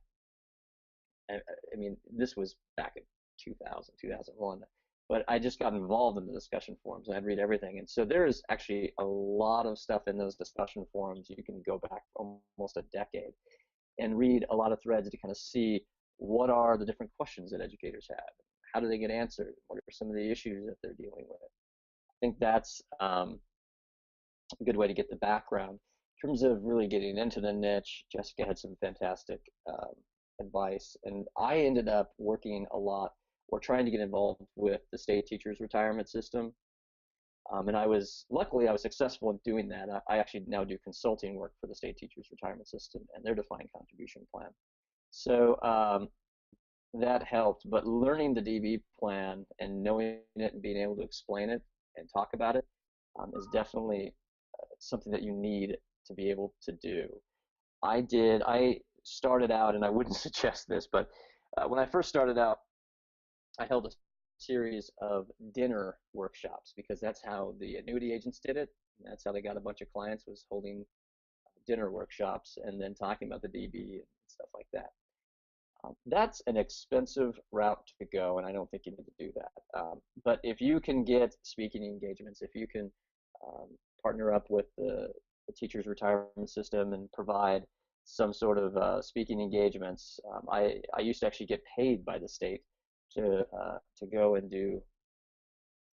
I mean, this was back in 2000, 2001, but I just got involved in the discussion forums and I'd read everything. And so there is actually a lot of stuff in those discussion forums. You can go back almost a decade and read a lot of threads to kind of see what are the different questions that educators have. How do they get answered? What are some of the issues that they're dealing with? I think that's a good way to get the background. In terms of really getting into the niche, Jessica had some fantastic advice, and I ended up working a lot or trying to get involved with the state teachers retirement system. And luckily I was successful in doing that. I actually now do consulting work for the state teachers retirement system and their defined contribution plan. So that helped, but learning the DB plan and knowing it and being able to explain it and talk about it is definitely something that you need to be able to do. I started out, and I wouldn't suggest this, but when I first started out, I held a series of dinner workshops because that's how the annuity agents did it. That's how they got a bunch of clients, was holding dinner workshops and then talking about the DB and stuff like that. That's an expensive route to go, and I don't think you need to do that. But if you can get speaking engagements, if you can um, partner up with the teacher's retirement system and provide some sort of speaking engagements, I used to actually get paid by the state to go and do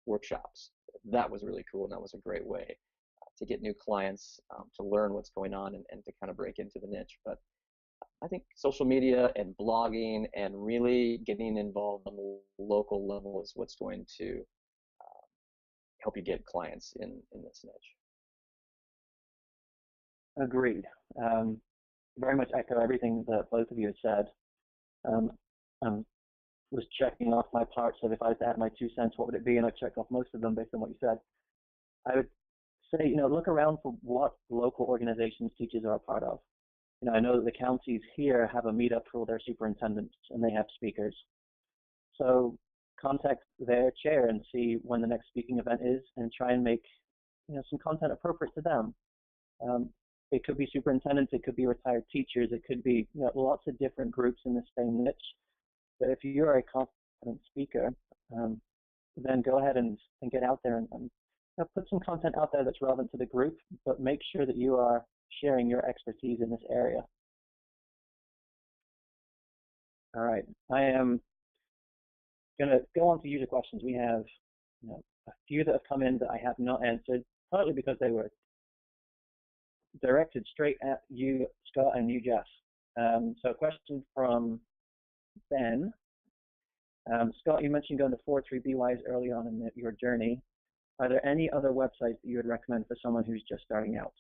workshops. That was really cool, and that was a great way to get new clients, to learn what's going on, and to kind of break into the niche. But I think social media and blogging and really getting involved on the local level is what's going to help you get clients in this niche. Agreed. Very much echo everything that both of you have said. I was checking off my parts of if I was to add my 2 cents, what would it be? And I checked off most of them based on what you said. I would say, look around for what local organizations teachers are a part of. I know that the counties here have a meetup for their superintendents, and they have speakers. So contact their chair and see when the next speaking event is, and try and make some content appropriate to them. It could be superintendents, it could be retired teachers, it could be lots of different groups in the same niche. But if you're a confident speaker, then go ahead and get out there and put some content out there that's relevant to the group, but make sure that you are sharing your expertise in this area. All right, I am going to go on to user questions. We have a few that have come in that I have not answered, partly because they were directed straight at you, Scott, and you, Jeff. So a question from Ben. Scott, you mentioned going to 403BYs early on in your journey. Are there any other websites that you would recommend for someone who's just starting out?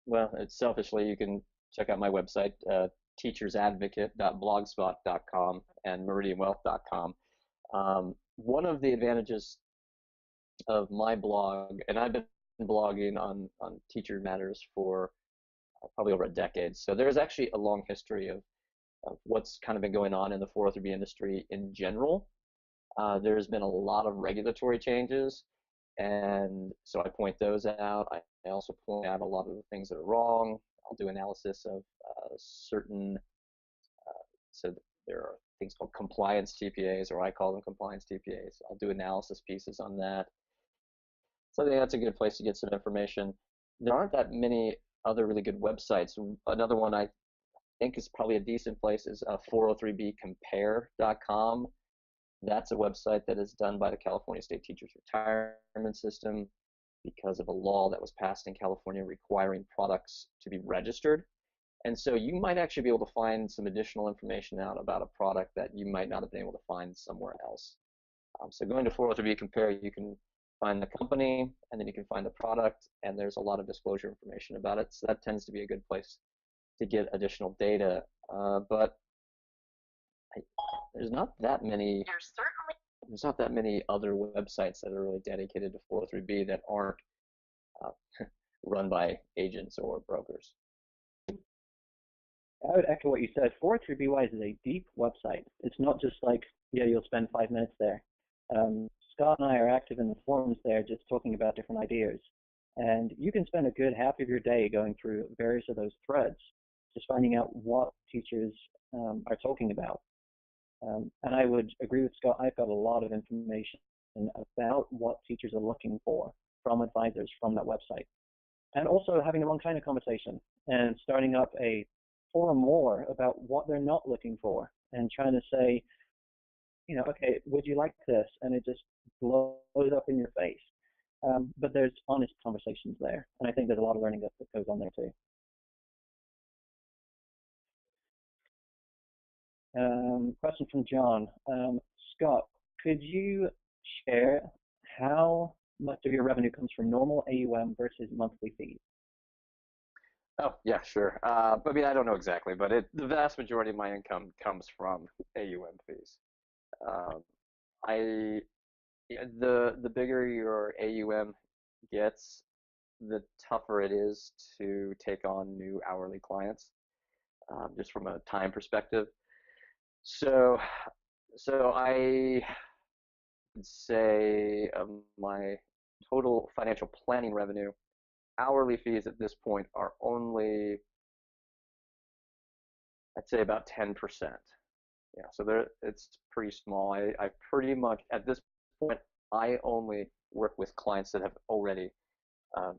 Well, it's selfishly, you can check out my website, teachersadvocate.blogspot.com and meridianwealth.com. One of the advantages of my blog, and I've been blogging on teacher matters for probably over a decade, so there's actually a long history of what's kind of been going on in the 403B industry in general. There's been a lot of regulatory changes, and so I point those out. I also point out a lot of the things that are wrong. I'll do analysis of certain, so there are things called compliance TPAs, or I call them compliance TPAs. I'll do analysis pieces on that. So I think that's a good place to get some information. There aren't that many other really good websites. Another one I think is probably a decent place is 403bcompare.com. That's a website that is done by the California State Teachers Retirement System because of a law that was passed in California requiring products to be registered. And so you might actually be able to find some additional information out about a product that you might not have been able to find somewhere else. So going to 403B Compare, you can find the company, and then you can find the product, and there's a lot of disclosure information about it. So that tends to be a good place to get additional data. But there's not that many. There's not that many other websites that are really dedicated to 403B that aren't run by agents or brokers. I would echo what you said. 403BYs is a deep website. It's not just like, you'll spend 5 minutes there. Scott and I are active in the forums there, just talking about different ideas. And you can spend a good half of your day going through various of those threads, just finding out what teachers are talking about. And I would agree with Scott. I've got a lot of information about what teachers are looking for from advisors from that website. And also having the wrong kind of conversation and starting up a forum more about what they're not looking for and trying to say, okay, would you like this? And it just blows up in your face. But there's honest conversations there. And I think there's a lot of learning that goes on there too. Question from John. Scott, could you share how much of your revenue comes from normal AUM versus monthly fees? Oh, yeah, sure. I mean, I don't know exactly, but the vast majority of my income comes from AUM fees. The bigger your AUM gets, the tougher it is to take on new hourly clients. just from a time perspective. So, so I would say my total financial planning revenue, hourly fees at this point are only, I'd say about 10%. Yeah, so there, it's pretty small. I pretty much, at this point, I only work with clients that have already um,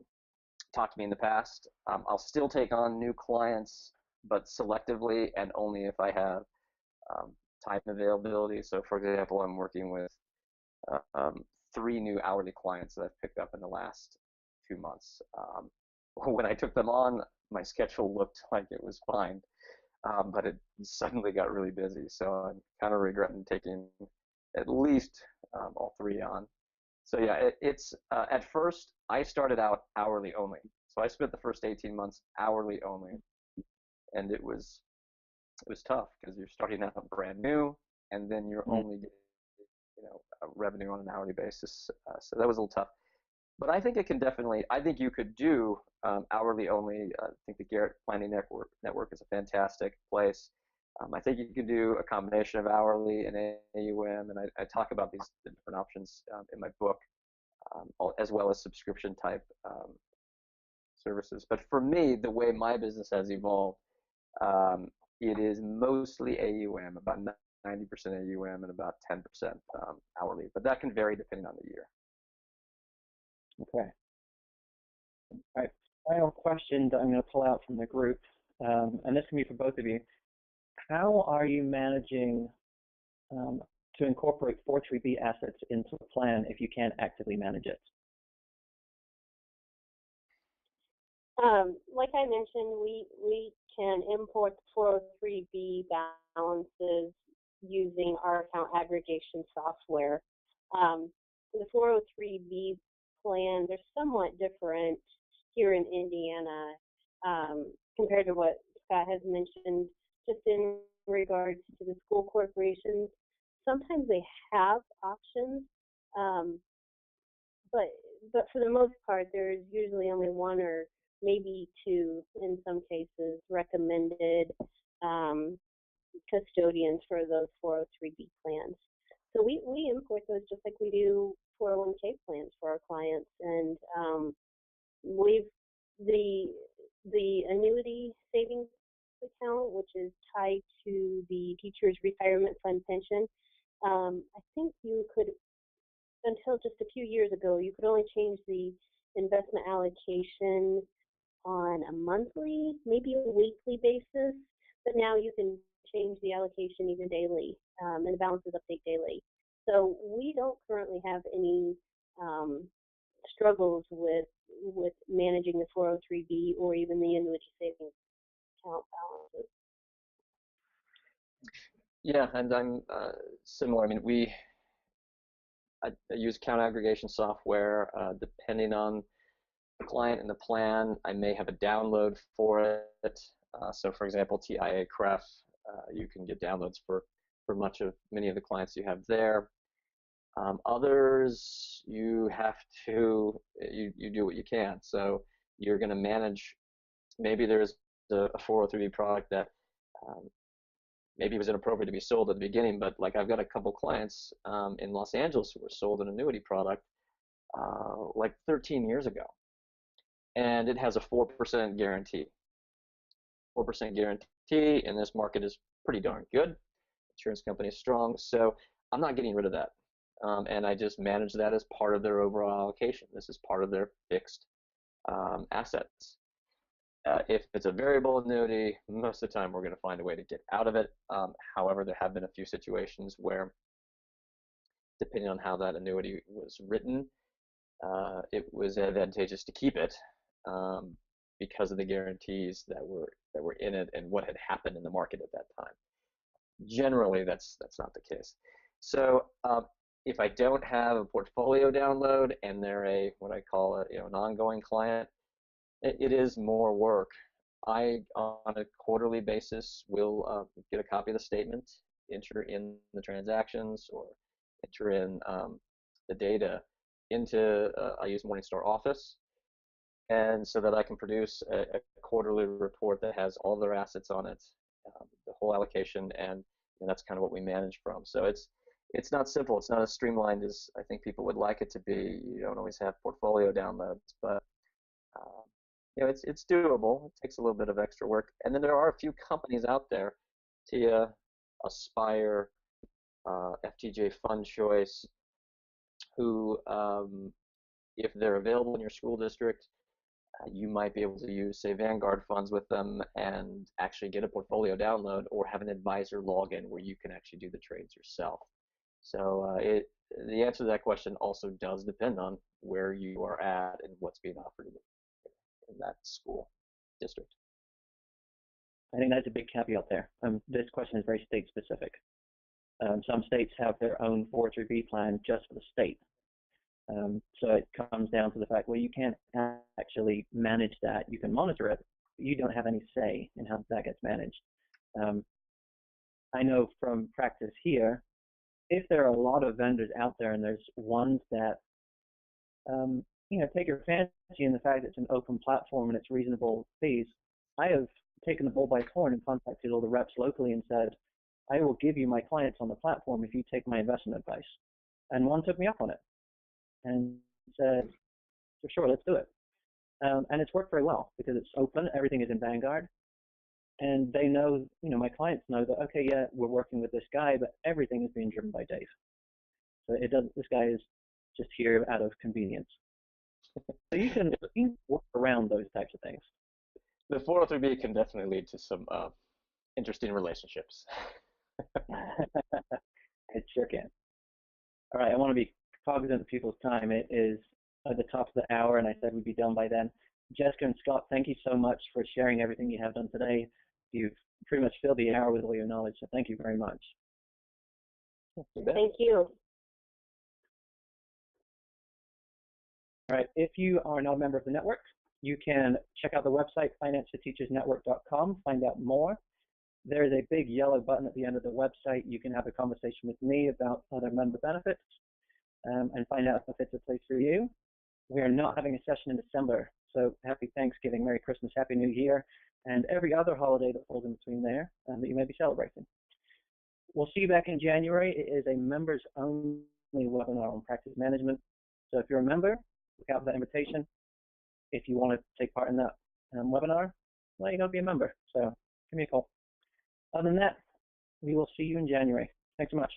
talked to me in the past. I'll still take on new clients, but selectively and only if I have um, time availability. So, for example, I'm working with uh, um, 3 new hourly clients that I've picked up in the last 2 months. When I took them on, my schedule looked like it was fine, but it suddenly got really busy. So I'm kind of regretting taking at least all 3 on. So yeah, it's at first I started out hourly only. So I spent the first 18 months hourly only, and it was tough because you're starting out brand new, and then you're only getting revenue on an hourly basis. So that was a little tough. But I think it can definitely. I think you could do hourly only. I think the Garrett Planning Network is a fantastic place. I think you can do a combination of hourly and AUM, and I talk about these the different options in my book, as well as subscription type services. But for me, the way my business has evolved, um, it is mostly AUM, about 90% AUM and about 10% hourly. But that can vary depending on the year. Okay. All right. Final question that I'm going to pull out from the group, and this can be for both of you. How are you managing to incorporate 403B assets into a plan if you can't actively manage it? Like I mentioned, we can import 403B balances using our account aggregation software. The 403B plans are somewhat different here in Indiana compared to what Scott has mentioned, just in regards to the school corporations. Sometimes they have options, um, but but for the most part, there's usually only one or maybe two, in some cases, recommended um, custodians for those 403B plans. So we import those just like we do 401k plans for our clients, and we've the annuity savings account, which is tied to the teacher's retirement fund pension. I think you could, until just a few years ago, you could only change the investment allocation on a monthly, maybe a weekly basis, but now you can change the allocation even daily, and the balances update daily. So we don't currently have any struggles with managing the 403B or even the annuity savings account balances. Yeah, and I'm similar. I mean, I use account aggregation software. Depending on the client and the plan, I may have a download for it. So, for example, TIA CREF, you can get downloads for many of the clients you have there. Others, you have to you do what you can. So you're going to manage. Maybe there's a 403B product that maybe it was inappropriate to be sold at the beginning, but like I've got a couple clients in Los Angeles who were sold an annuity product like 13 years ago, and it has a 4% guarantee. 4% guarantee in this market is pretty darn good. Insurance company is strong, so I'm not getting rid of that, and I just manage that as part of their overall allocation. This is part of their fixed assets. If it's a variable annuity, most of the time we're going to find a way to get out of it. However, there have been a few situations where, depending on how that annuity was written, it was advantageous to keep it because of the guarantees that were in it and what had happened in the market at that time. Generally, that's not the case. So if I don't have a portfolio download and they're what I call an ongoing client, it is more work. I, on a quarterly basis, will get a copy of the statement, enter in the transactions, or enter in the data into, I use Morningstar Office. and so that I can produce a quarterly report that has all their assets on it, the whole allocation, and that's kind of what we manage from. So it's not simple. It's not as streamlined as I think people would like it to be. You don't always have portfolio downloads, but it's doable. It takes a little bit of extra work, and then there are a few companies out there, TIA, Aspire, FTJ Fund Choice, who, if they're available in your school district, you might be able to use, say, Vanguard funds with them and actually get a portfolio download or have an advisor login where you can actually do the trades yourself. So the answer to that question also does depend on where you are at and what's being offered in that school district. I think that's a big caveat there. This question is very state specific. Some states have their own 403B plan just for the state. So it comes down to the fact, well, you can't actually manage that. You can monitor it, but you don't have any say in how that gets managed. I know from practice here, if there are a lot of vendors out there and there's ones that take your fancy in the fact that it's an open platform and it's reasonable fees, I have taken the bull by its horn and contacted all the reps locally and said, I will give you my clients on the platform if you take my investment advice. And one took me up on it and said, for sure, let's do it. And it's worked very well because it's open, everything is in Vanguard, and they know, my clients know that, okay, yeah, we're working with this guy, but everything is being driven by Dave. So this guy is just here out of convenience. So you can work around those types of things. The 403B can definitely lead to some interesting relationships. It sure can. All right, I want to be cognizant of people's time. It is at the top of the hour, and I said we'd be done by then. Jessica and Scott, thank you so much for sharing everything you have done today. You've pretty much filled the hour with all your knowledge, so thank you very much. Thank you. All right, if you are not a member of the network, you can check out the website, financeforteachersnetwork.com, find out more. There is a big yellow button at the end of the website. You can have a conversation with me about other member benefits and find out if it's a place for you. We are not having a session in December, so happy Thanksgiving, Merry Christmas, Happy New Year, and every other holiday that falls in between there that you may be celebrating. We'll see you back in January. It is a members-only webinar on practice management. So if you're a member, look out for that invitation. If you want to take part in that webinar, well, you got to be a member. So give me a call. Other than that, we will see you in January. Thanks so much.